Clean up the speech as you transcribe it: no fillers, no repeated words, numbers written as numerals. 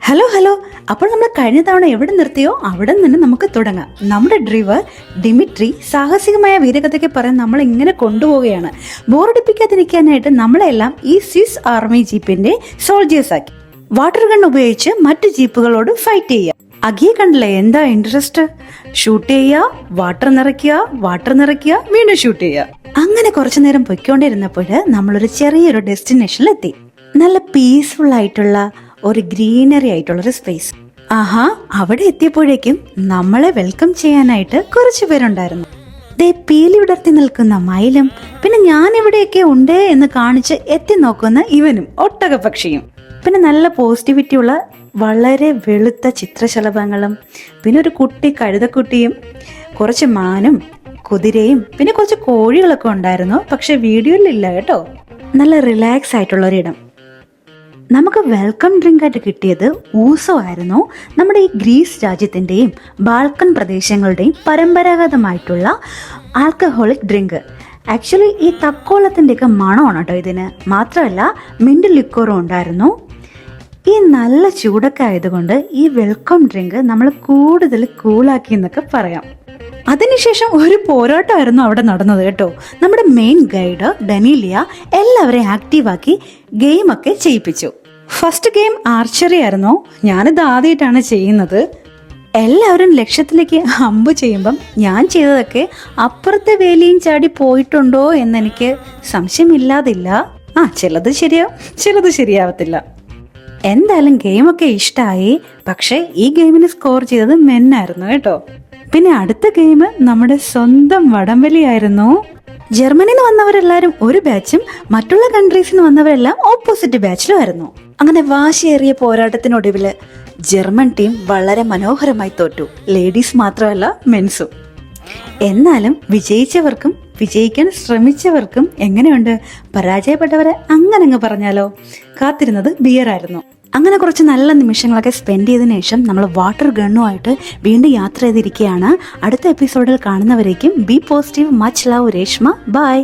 Hello hello. അപ്പോൾ നമ്മൾ കഴിഞ്ഞ തവണ എവിടെ നിർത്തിയോ അവിടെ നിന്ന് നമുക്ക് തുടങ്ങാം. നമ്മുടെ ഡ്രൈവർ ഡിമിട്രി സാഹസികമായ വീരകഥയ്ക്ക് പറയാൻ നമ്മൾ ഇങ്ങനെ കൊണ്ടുപോവുകയാണ്. ബോറടിപ്പിക്കാതിരിക്കാനായിട്ട് നമ്മളെല്ലാം ഈ സ്വിസ് ആർമി ജീപ്പിന്റെ സോൾജേഴ്സ് ആക്കി. വാട്ടർ ഗൺ ഉപയോഗിച്ച് മറ്റു ജീപ്പുകളോട് ഫൈറ്റ് ചെയ്യുക. അഗിയെ കണ്ടില്ലേ, എന്താ ഇൻട്രസ്റ്റ്? ഷൂട്ട് ചെയ്യുക, വാട്ടർ നിറയ്ക്കുക, വീണ്ടും ഷൂട്ട് ചെയ്യുക. അങ്ങനെ കുറച്ചു നേരം പൊയ്ക്കൊണ്ടിരുന്നപ്പോൾ നമ്മളൊരു ചെറിയൊരു ഡെസ്റ്റിനേഷനിലെത്തി. നല്ല പീസ്ഫുൾ ആയിട്ടുള്ള ഒരു ഗ്രീനറി ആയിട്ടുള്ള ഒരു സ്പേസ്. ആഹാ, അവിടെ എത്തിയപ്പോഴേക്കും നമ്മളെ വെൽക്കം ചെയ്യാനായിട്ട് കുറച്ചു പേരുണ്ടായിരുന്നു. ദേ പീലി വിടർത്തി നിൽക്കുന്ന മയിലും പിന്നെ ഞാൻ എവിടെയൊക്കെ ഉണ്ട് എന്ന് കാണിച്ച് എത്തി നോക്കുന്ന ഇവനും ഒട്ടകപക്ഷിയും, പിന്നെ നല്ല പോസിറ്റിവിറ്റി ഉള്ള വളരെ വെളുത്ത ചിത്രശലഭങ്ങളും പിന്നെ ഒരു കുട്ടി കഴുതക്കുട്ടിയും കുറച്ച് മാനും കുതിരയും പിന്നെ കുറച്ച് കോഴികളൊക്കെ ഉണ്ടായിരുന്നു. പക്ഷെ വീഡിയോയിലില്ല കേട്ടോ. നല്ല റിലാക്സ് ആയിട്ടുള്ള ഒരിടം. നമുക്ക് വെൽക്കം ഡ്രിങ്ക് ആയിട്ട് കിട്ടിയത് ഊസോ ആയിരുന്നു. നമ്മുടെ ഈ ഗ്രീസ് രാജ്യത്തിൻ്റെയും ബാൾക്കൻ പ്രദേശങ്ങളുടെയും പരമ്പരാഗതമായിട്ടുള്ള ആൽക്കഹോളിക് ഡ്രിങ്ക്. ആക്ച്വലി ഈ തക്കോളത്തിൻ്റെയൊക്കെ മണമാണ് കേട്ടോ ഇതിന്. മാത്രമല്ല മിൻറ്റ് ലിക്വറും ഉണ്ടായിരുന്നു. ഈ നല്ല ചൂടൊക്കെ ആയതുകൊണ്ട് ഈ വെൽക്കം ഡ്രിങ്ക് നമ്മൾ കൂടുതൽ കൂളാക്കി എന്നൊക്കെ പറയാം. അതിനുശേഷം ഒരു പോരാട്ടമായിരുന്നു അവിടെ നടന്നത് കേട്ടോ. നമ്മുടെ മെയിൻ ഗൈഡ് ഡനീലിയ എല്ലാവരെയും ആക്റ്റീവാക്കി ഗെയിമൊക്കെ ചെയ്യിപ്പിച്ചു. ഫസ്റ്റ് ഗെയിം ആർച്ചറി ആയിരുന്നു. ഞാനിത് ആദ്യമായിട്ടാണ് ചെയ്യുന്നത്. എല്ലാവരും ലക്ഷ്യത്തിലേക്ക് അമ്പ് ചെയ്യുമ്പം ഞാൻ ചെയ്തതൊക്കെ അപ്പുറത്തെ വേലിയും ചാടി പോയിട്ടുണ്ടോ എന്നെനിക്ക് സംശയമില്ലാതില്ല. ചിലത് ശരിയാവും, ചിലത് ശരിയാവത്തില്ല. എന്തായാലും ഗെയിമൊക്കെ ഇഷ്ടമായി. പക്ഷെ ഈ ഗെയിമിന് സ്കോർ ചെയ്തത് മെന്നായിരുന്നു കേട്ടോ. പിന്നെ അടുത്ത ഗെയിം നമ്മുടെ സ്വന്തം വടംവലിയായിരുന്നു. ജർമ്മനിയിൽ നിന്ന് വന്നവരെല്ലാരും ഒരു ബാച്ചും മറ്റുള്ള കൺട്രീസിൽ നിന്ന് വന്നവരെല്ലാം ഓപ്പോസിറ്റ് ബാച്ചിലും ആയിരുന്നു. അങ്ങനെ വാശിയേറിയ പോരാട്ടത്തിനൊടുവില് ജർമ്മൻ ടീം വളരെ മനോഹരമായി തോറ്റു. ലേഡീസ് മാത്രമല്ല, മെൻസും. എന്നാലും വിജയിച്ചവർക്കും വിജയിക്കാൻ ശ്രമിച്ചവർക്കും എങ്ങനെയുണ്ട്? പരാജയപ്പെട്ടവരെ അങ്ങനങ്ങ് പറഞ്ഞാലോ. കാത്തിരുന്നത് ബിയർ ആയിരുന്നു. അങ്ങനെ കുറച്ച് നല്ല നിമിഷങ്ങളൊക്കെ സ്പെൻഡ് ചെയ്തതിനു ശേഷം നമ്മൾ വാട്ടർ ഗണ്ണുമായിട്ട് വീണ്ടും യാത്ര ചെയ്തിരിക്കുകയാണ്. അടുത്ത എപ്പിസോഡിൽ കാണുന്നവരേക്കും be positive, much love, Reshma. By.